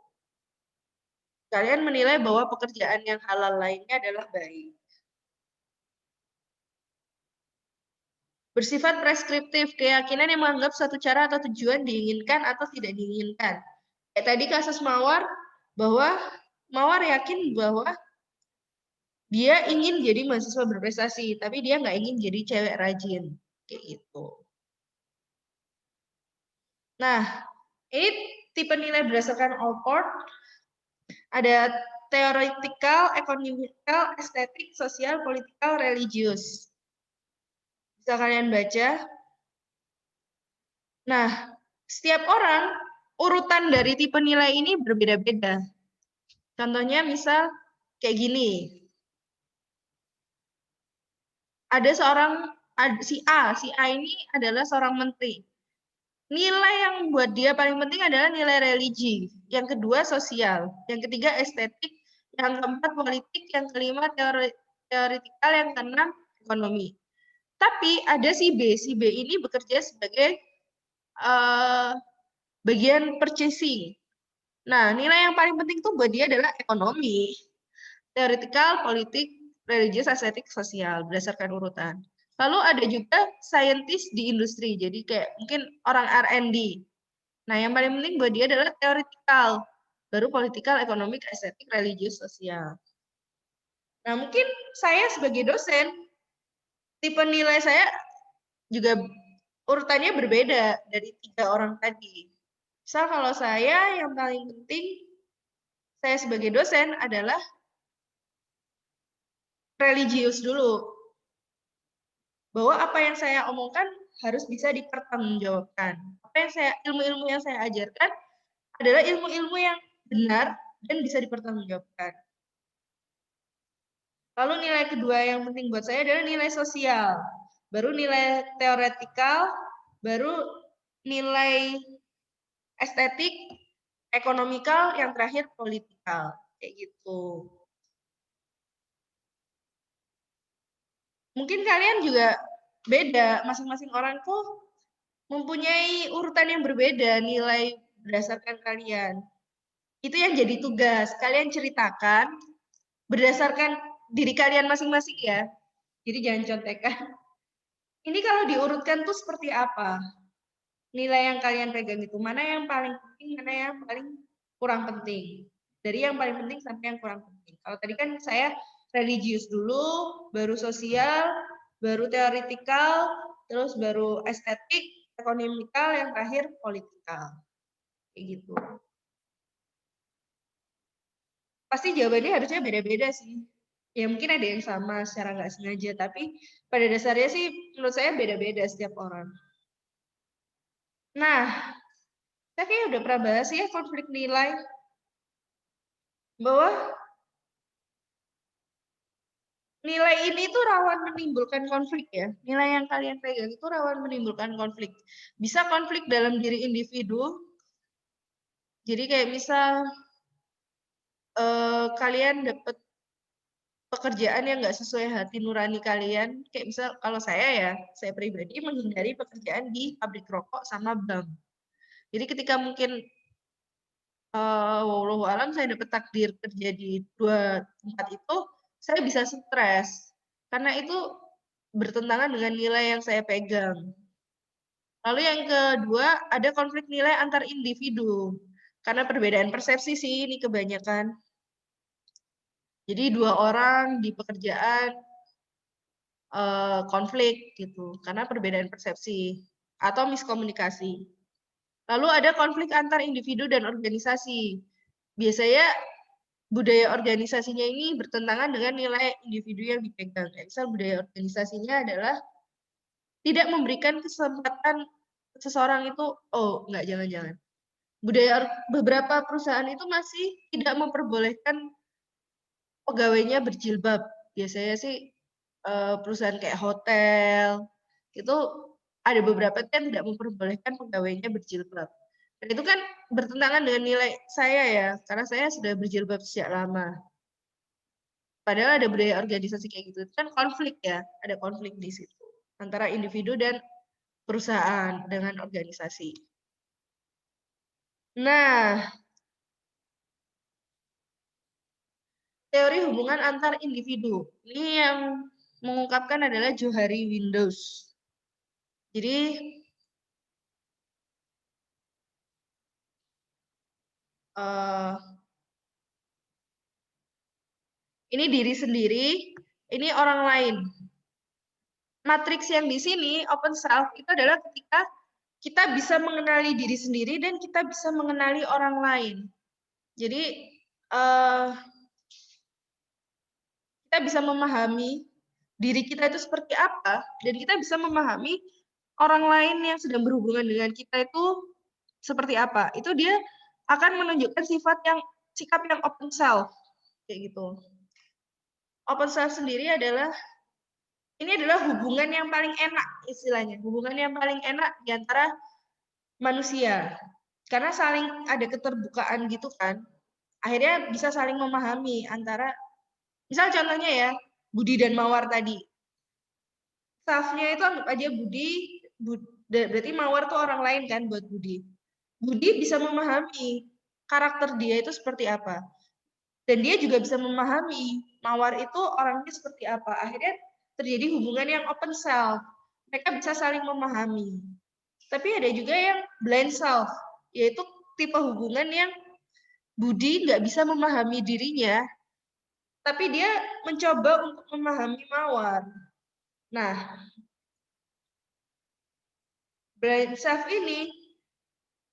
Speaker 1: Kalian menilai bahwa pekerjaan yang halal lainnya adalah baik. Bersifat preskriptif, keyakinan yang menganggap suatu cara atau tujuan diinginkan atau tidak diinginkan. Kayak tadi kasus Mawar, bahwa Mawar yakin bahwa dia ingin jadi mahasiswa berprestasi, tapi dia nggak ingin jadi cewek rajin. Kayak gitu. Nah, ini tipe nilai berdasarkan Allport. Ada theoretical, economical, estetik, sosial, political, religius. Bisa kalian baca. Nah, setiap orang, urutan dari tipe nilai ini berbeda-beda. Contohnya misal kayak gini. Ada si A ini adalah seorang menteri. Nilai yang buat dia paling penting adalah nilai religi. Yang kedua sosial. Yang ketiga estetik. Yang keempat politik. Yang kelima teoritikal. Yang keenam ekonomi. Tapi ada si B. Si B ini bekerja sebagai bagian purchasing. Nah, nilai yang paling penting tuh buat dia adalah ekonomi, teoretikal, politik, religius, estetik, sosial, berdasarkan urutan. Lalu ada juga saintis di industri, jadi kayak mungkin orang R&D. Nah, yang paling penting buat dia adalah teoretikal, baru politikal, ekonomik, estetik, religius, sosial. Nah, mungkin saya sebagai dosen, tipe nilai saya juga urutannya berbeda dari 3 orang tadi. Misal kalau saya yang paling penting, saya sebagai dosen adalah religius dulu. Bahwa apa yang saya omongkan harus bisa dipertanggungjawabkan. Ilmu-ilmu yang saya ajarkan adalah ilmu-ilmu yang benar dan bisa dipertanggungjawabkan. Lalu nilai kedua yang penting buat saya adalah nilai sosial. Baru nilai teoretikal, baru nilai estetik, ekonomikal, yang terakhir politikal. Kayak gitu. Mungkin kalian juga beda, masing-masing orang tuh mempunyai urutan yang berbeda nilai berdasarkan kalian. Itu yang jadi tugas. Kalian ceritakan berdasarkan diri kalian masing-masing ya. Jadi jangan contekan. Ini kalau diurutkan tuh seperti apa? Nilai yang kalian pegang itu mana yang paling penting, mana yang paling kurang penting. Dari yang paling penting sampai yang kurang penting. Kalau tadi kan saya religius dulu, baru sosial, baru teoretikal, terus baru estetik, ekonomikal, yang terakhir politikal. Kayak gitu. Pasti jawabannya harusnya beda-beda sih. Ya mungkin ada yang sama secara nggak sengaja, tapi pada dasarnya sih menurut saya beda-beda setiap orang. Nah, saya kayaknya udah pernah bahas ya konflik nilai. Bahwa nilai ini tuh rawan menimbulkan konflik ya. Nilai yang kalian pegang itu rawan menimbulkan konflik. Bisa konflik dalam diri individu. Jadi kayak misal kalian dapat pekerjaan yang nggak sesuai hati nurani kalian. Kayak misal kalau saya pribadi menghindari pekerjaan di pabrik rokok sama bank. Jadi ketika mungkin wallahu alam saya dapat takdir kerja di 2 tempat itu, saya bisa stres. Karena itu bertentangan dengan nilai yang saya pegang. Lalu yang kedua, ada konflik nilai antar individu. Karena perbedaan persepsi sih ini kebanyakan. Jadi 2 orang di pekerjaan konflik gitu, karena perbedaan persepsi atau miskomunikasi. Lalu ada konflik antar individu dan organisasi. Biasanya budaya organisasinya ini bertentangan dengan nilai individu yang dipegang. Misal budaya organisasinya adalah tidak memberikan kesempatan seseorang itu, oh enggak, jangan-jangan. Budaya beberapa perusahaan itu masih tidak memperbolehkan pegawainya berjilbab. Biasanya sih perusahaan kayak hotel, itu ada beberapa yang tidak memperbolehkan pegawainya berjilbab. Dan itu kan bertentangan dengan nilai saya ya, karena saya sudah berjilbab sejak lama. Padahal ada budaya organisasi kayak gitu, itu kan konflik ya, ada konflik di situ antara individu dan perusahaan dengan organisasi. Nah, teori hubungan antar individu ini yang mengungkapkan adalah Johari Windows. Jadi ini diri sendiri, ini orang lain. Matriks yang di sini, open self, itu adalah ketika kita bisa mengenali diri sendiri dan kita bisa mengenali orang lain. Jadi, kita bisa memahami diri kita itu seperti apa, dan kita bisa memahami orang lain yang sedang berhubungan dengan kita itu seperti apa. Itu dia akan menunjukkan sikap yang open self, kayak gitu. Open self sendiri adalah ini adalah hubungan yang paling enak istilahnya, hubungan yang paling enak di antara manusia. Karena saling ada keterbukaan gitu kan. Akhirnya bisa saling memahami antara, misal contohnya ya, Budi dan Mawar tadi. Staffnya itu anggap aja Budi, berarti Mawar tuh orang lain kan buat Budi. Budi bisa memahami karakter dia itu seperti apa. Dan dia juga bisa memahami mawar itu orangnya seperti apa. Akhirnya terjadi hubungan yang open self. Mereka bisa saling memahami. Tapi ada juga yang blind self, yaitu tipe hubungan yang Budi nggak bisa memahami dirinya, tapi dia mencoba untuk memahami Mawar. Nah, blind self ini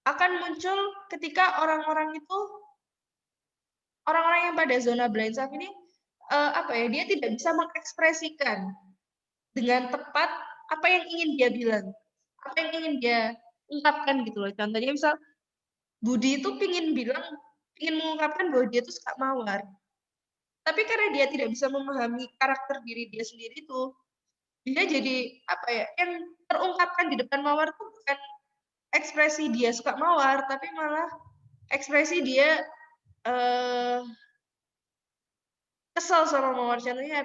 Speaker 1: akan muncul ketika orang-orang yang pada zona blind self ini dia tidak bisa mengekspresikan dengan tepat apa yang ingin dia bilang, apa yang ingin dia ungkapkan gitu loh. Contohnya misal Budi itu ingin mengungkapkan bahwa dia itu suka Mawar. Tapi karena dia tidak bisa memahami karakter diri dia sendiri tuh, dia jadi yang terungkapkan di depan Mawar tuh bukan ekspresi dia suka Mawar, tapi malah ekspresi dia kesel sama Mawar. Contohnya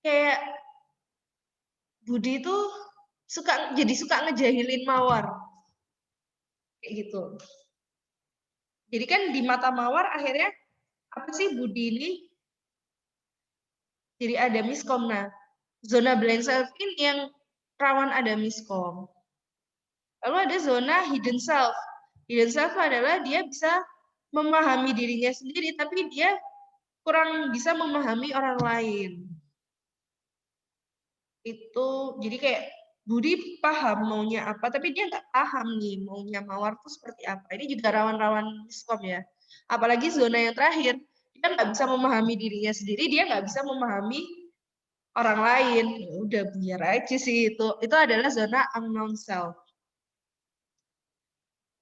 Speaker 1: kayak Budi tuh jadi suka ngejahilin Mawar kayak gitu. Jadi kan di mata Mawar akhirnya apa sih Budi ini jadi ada miskom. Nah, zona blind self ini yang rawan ada miskom. Lalu ada zona hidden self. Hidden self adalah dia bisa memahami dirinya sendiri, tapi dia kurang bisa memahami orang lain. Itu jadi kayak Budi paham maunya apa, tapi dia nggak paham nih maunya Mawar itu seperti apa. Ini juga rawan-rawan miskom ya. Apalagi zona yang terakhir, dia nggak bisa memahami dirinya sendiri, dia nggak bisa memahami orang lain. Ya udah biar aja sih itu. Itu adalah zona unknown self.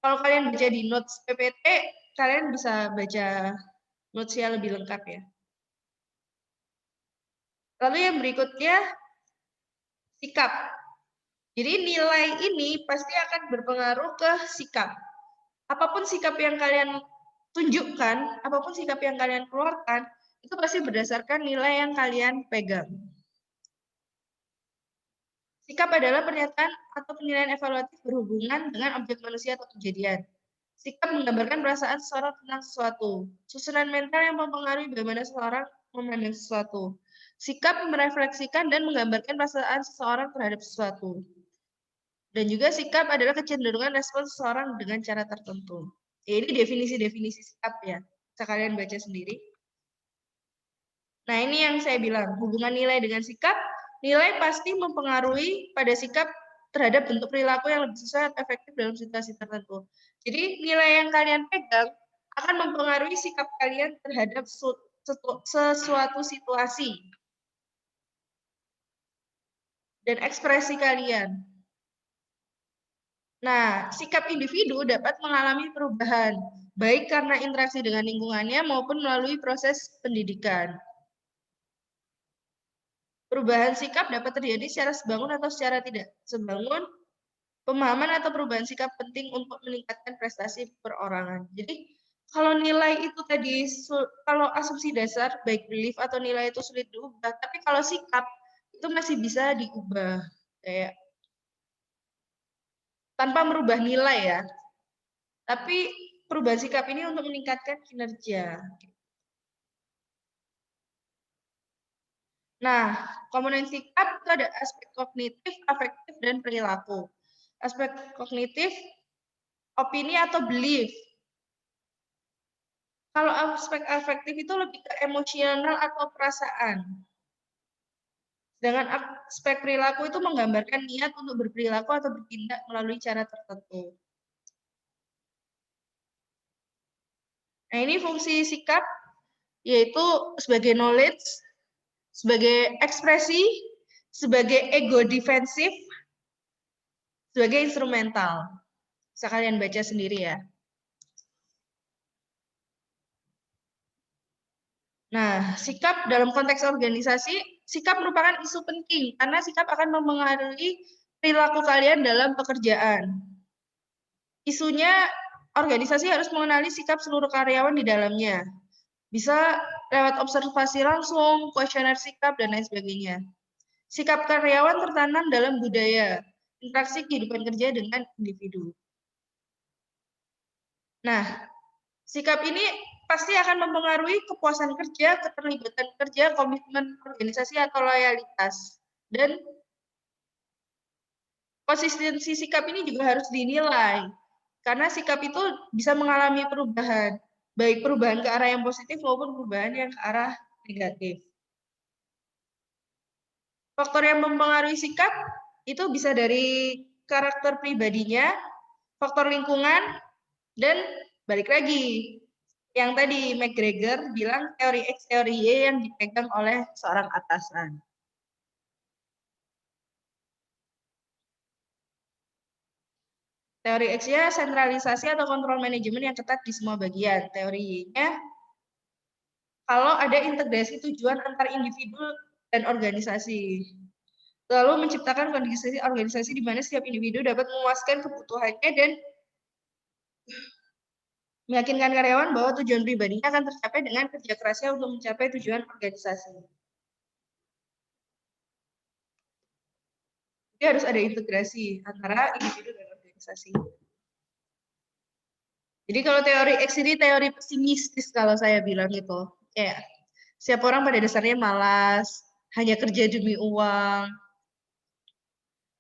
Speaker 1: Kalau kalian baca di notes PPT, kalian bisa baca notes-nya lebih lengkap ya. Lalu yang berikutnya, sikap. Jadi nilai ini pasti akan berpengaruh ke sikap. Apapun sikap yang kalian tunjukkan, apapun sikap yang kalian keluarkan, itu pasti berdasarkan nilai yang kalian pegang. Sikap adalah pernyataan atau penilaian evaluatif berhubungan dengan objek manusia atau kejadian. Sikap menggambarkan perasaan seseorang tentang sesuatu. Susunan mental yang mempengaruhi bagaimana seseorang memandang sesuatu. Sikap merefleksikan dan menggambarkan perasaan seseorang terhadap sesuatu. Dan juga sikap adalah kecenderungan respon seseorang dengan cara tertentu. Ya, ini definisi-definisi sikap ya. Bisa kalian baca sendiri. Nah, ini yang saya bilang, hubungan nilai dengan sikap, nilai pasti mempengaruhi pada sikap terhadap bentuk perilaku yang lebih sesuai atau efektif dalam situasi tertentu. Jadi, nilai yang kalian pegang akan mempengaruhi sikap kalian terhadap sesuatu situasi dan ekspresi kalian. Nah, sikap individu dapat mengalami perubahan, baik karena interaksi dengan lingkungannya maupun melalui proses pendidikan. Perubahan sikap dapat terjadi secara sebangun atau secara tidak sebangun. Pemahaman atau perubahan sikap penting untuk meningkatkan prestasi perorangan. Jadi, kalau nilai itu tadi, kalau asumsi dasar, baik belief atau nilai itu sulit diubah, tapi kalau sikap itu masih bisa diubah. Kayak tanpa merubah nilai ya. Tapi perubahan sikap ini untuk meningkatkan kinerja. Nah, komponen sikap itu ada aspek kognitif, afektif, dan perilaku. Aspek kognitif, opini atau belief. Kalau aspek afektif itu lebih ke emosional atau perasaan. Sedangkan aspek perilaku itu menggambarkan niat untuk berperilaku atau bertindak melalui cara tertentu. Nah, ini fungsi sikap, yaitu sebagai knowledge, sebagai ekspresi, sebagai ego defensif, sebagai instrumental. Bisa kalian baca sendiri ya. Nah, sikap dalam konteks organisasi, sikap merupakan isu penting karena sikap akan mempengaruhi perilaku kalian dalam pekerjaan. Isunya, organisasi harus mengenali sikap seluruh karyawan di dalamnya. Bisa lewat observasi langsung, kuesioner sikap, dan lain sebagainya. Sikap karyawan tertanam dalam budaya. interaksi kehidupan kerja dengan individu. Nah, sikap ini pasti akan mempengaruhi kepuasan kerja, keterlibatan kerja, komitmen organisasi atau loyalitas. Dan konsistensi sikap ini juga harus dinilai. Karena sikap itu bisa mengalami perubahan, baik perubahan ke arah yang positif maupun perubahan yang ke arah negatif. Faktor yang mempengaruhi sikap itu bisa dari karakter pribadinya, faktor lingkungan, dan balik lagi yang tadi McGregor bilang teori X, teori Y yang dipegang oleh seorang atasan. Teori X-nya sentralisasi atau kontrol manajemen yang ketat di semua bagian. Teori Y-nya kalau ada integrasi tujuan antar individu dan organisasi. Lalu menciptakan kondisi organisasi di mana setiap individu dapat memuaskan kebutuhannya dan meyakinkan karyawan bahwa tujuan pribadinya akan tercapai dengan kerja kerasnya untuk mencapai tujuan organisasi. Jadi harus ada integrasi antara individu dan organisasi. Jadi kalau teori X ini teori pesimistis kalau saya bilang gitu. Kayak setiap orang pada dasarnya malas, hanya kerja demi uang.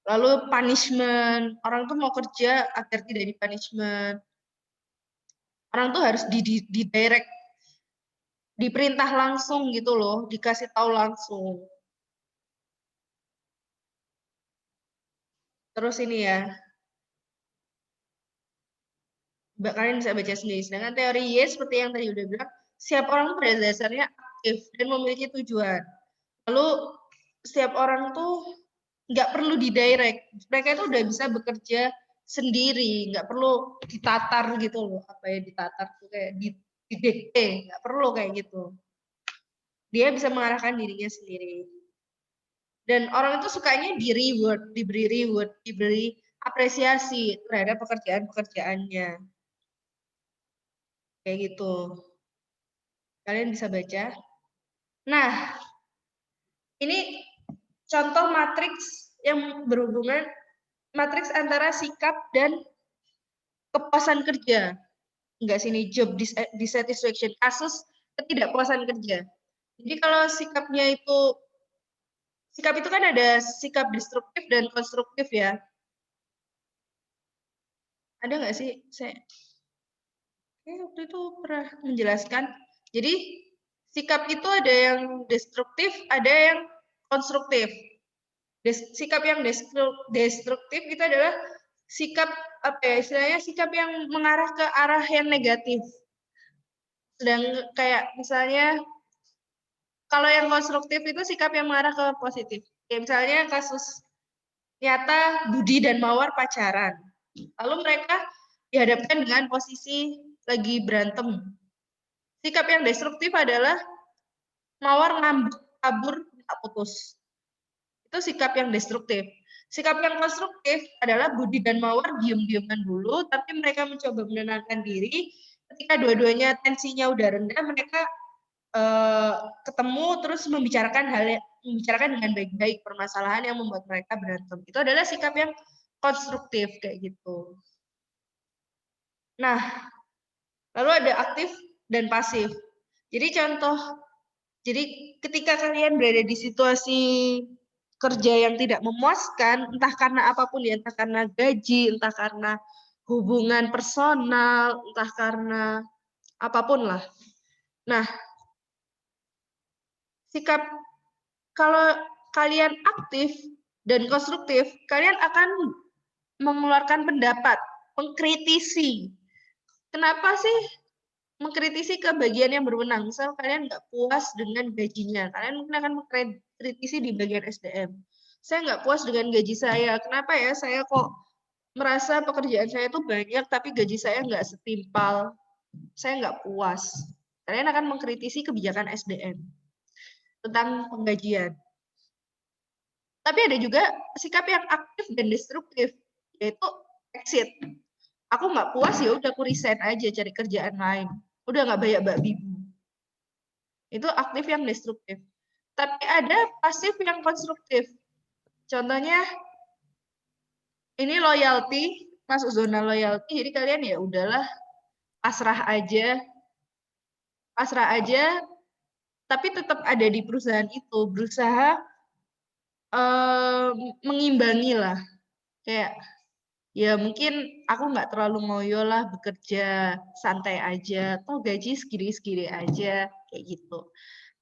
Speaker 1: Lalu punishment, orang tuh mau kerja agar tidak di-punishment. Orang tuh harus di-direct, diperintah langsung gitu loh, dikasih tahu langsung. Terus ini ya, kalian bisa baca sendiri. Sedangkan teori Y seperti yang tadi udah bilang, setiap orang pada dasarnya aktif dan memiliki tujuan. Lalu setiap orang tuh nggak perlu didirect, mereka itu udah bisa bekerja sendiri, nggak perlu ditatar gitu loh, apa ya ditatar tuh kayak didikte, nggak perlu kayak gitu. Dia bisa mengarahkan dirinya sendiri. Dan orang itu sukanya diberi reward, diberi apresiasi terhadap pekerjaan-pekerjaannya. Kayak gitu. Kalian bisa baca. Nah, ini contoh matriks yang berhubungan matriks antara sikap dan kepuasan kerja. Enggak sini job dissatisfaction, kasus ketidakpuasan kerja. Jadi kalau sikap itu kan ada sikap destruktif dan konstruktif ya. Ada nggak sih? Saya waktu itu pernah menjelaskan. Jadi sikap itu ada yang destruktif, ada yang konstruktif. Sikap yang destruktif itu adalah sikap apa ya istilahnya sikap yang mengarah ke arah yang negatif. Sedang kayak misalnya kalau yang konstruktif itu sikap yang mengarah ke positif. Kayak misalnya kasus nyata Budi dan Mawar pacaran. Lalu mereka dihadapkan dengan posisi lagi berantem. Sikap yang destruktif adalah Mawar ngambek, kabur, tak putus. Itu sikap yang destruktif. Sikap yang konstruktif adalah Budi dan Mawar diem-dieman dulu, tapi mereka mencoba menenangkan diri. Ketika dua-duanya tensinya udah rendah, mereka ketemu terus membicarakan dengan baik-baik permasalahan yang membuat mereka berantem. Itu adalah sikap yang konstruktif kayak gitu. Nah, lalu ada aktif dan pasif. Jadi ketika kalian berada di situasi kerja yang tidak memuaskan, entah karena apapun ya, entah karena gaji, entah karena hubungan personal, entah karena apapun lah. Nah, sikap kalau kalian aktif dan konstruktif, kalian akan mengeluarkan pendapat, mengkritisi. Kenapa sih mengkritisi ke bagian yang berwenang? Misal kalian nggak puas dengan gajinya, kalian mungkin akan mengkritisi di bagian SDM. Saya nggak puas dengan gaji saya. Kenapa ya saya kok merasa pekerjaan saya itu banyak, tapi gaji saya nggak setimpal. Saya nggak puas. Kalian akan mengkritisi kebijakan SDM tentang penggajian. Tapi ada juga sikap yang aktif dan destruktif, yaitu exit. Aku nggak puas ya udah aku resign aja cari kerjaan lain. Udah nggak banyak babi. Itu aktif yang destruktif. Tapi ada pasif yang konstruktif. Contohnya ini loyalty, masuk zona loyalty, jadi kalian ya udahlah pasrah aja, tapi tetap ada di perusahaan itu, berusaha mengimbangi lah, kayak ya mungkin aku nggak terlalu ngoyo lah bekerja santai aja, toh gaji segini-segini aja kayak gitu.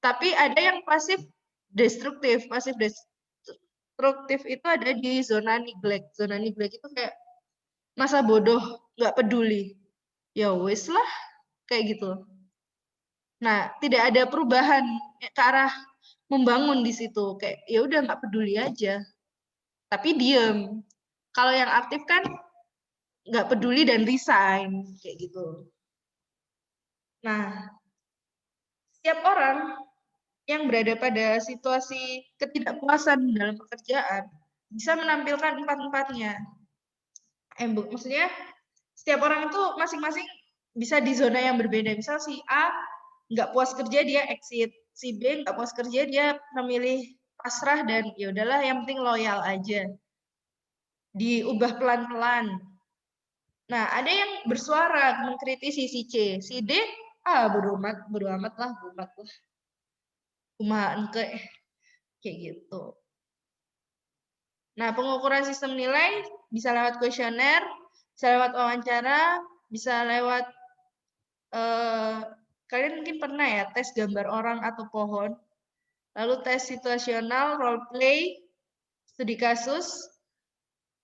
Speaker 1: Tapi ada yang pasif destruktif itu ada di zona neglect. Zona neglect itu kayak masa bodoh, nggak peduli. Ya wis lah, kayak gitu. Nah, tidak ada perubahan ke arah membangun di situ. Kayak ya udah nggak peduli aja. Tapi diem. Kalau yang aktif kan nggak peduli dan resign kayak gitu. Nah, setiap orang yang berada pada situasi ketidakpuasan dalam pekerjaan bisa menampilkan empat-empatnya. Maksudnya setiap orang itu masing-masing bisa di zona yang berbeda. Misal si A nggak puas kerja dia exit, si B nggak puas kerja dia memilih pasrah dan ya udahlah yang penting loyal aja. Diubah pelan-pelan. Nah, ada yang bersuara mengkritisi si C, si D, bodo amat lah, kumaha engke kayak gitu. Nah, pengukuran sistem nilai bisa lewat kuesioner, bisa lewat wawancara, bisa lewat kalian mungkin pernah ya tes gambar orang atau pohon, lalu tes situasional, role play, studi kasus,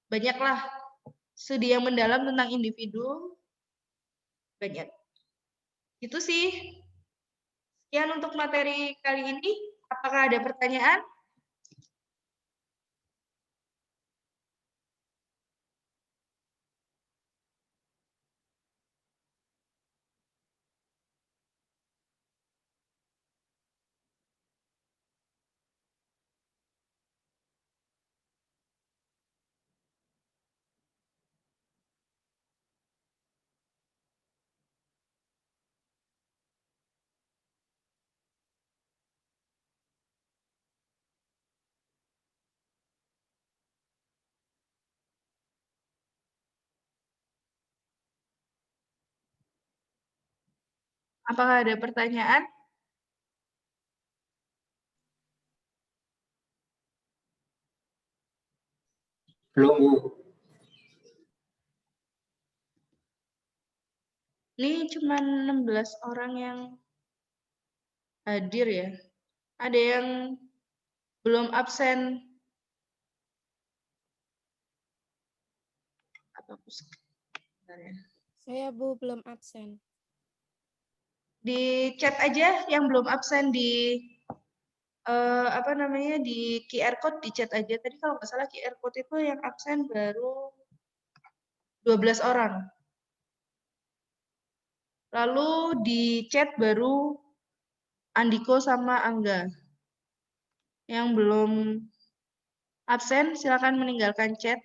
Speaker 1: banyaklah studi yang mendalam tentang individu, banyak. Itu sih. Sekian untuk materi kali ini. Apakah ada pertanyaan? Apakah ada pertanyaan?
Speaker 2: Belum, Bu.
Speaker 1: Ini cuma 16 orang yang hadir ya. Ada yang belum absen. Apa aku sebentar ya.
Speaker 3: Saya Bu belum absen.
Speaker 1: Di chat aja yang belum absen di apa namanya di QR code di chat aja. Tadi kalau nggak salah QR code itu yang absen baru 12 orang. Lalu di chat baru Andiko sama Angga. Yang belum absen silakan meninggalkan chat.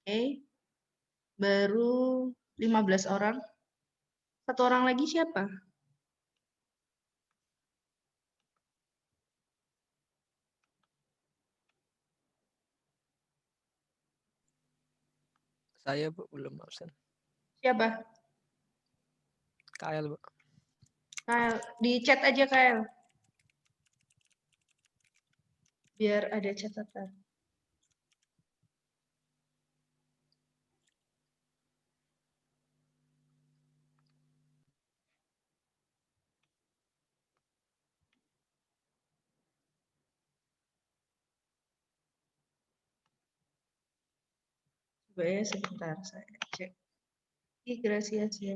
Speaker 1: Oke. Baru 15 orang. Satu orang lagi siapa?
Speaker 4: Saya Bu belum absen.
Speaker 1: Siapa?
Speaker 4: KL Bu.
Speaker 1: Kael, di chat aja Kael. Biar ada catatan. Coba ya sebentar saya cek. Ih, Gracias ya.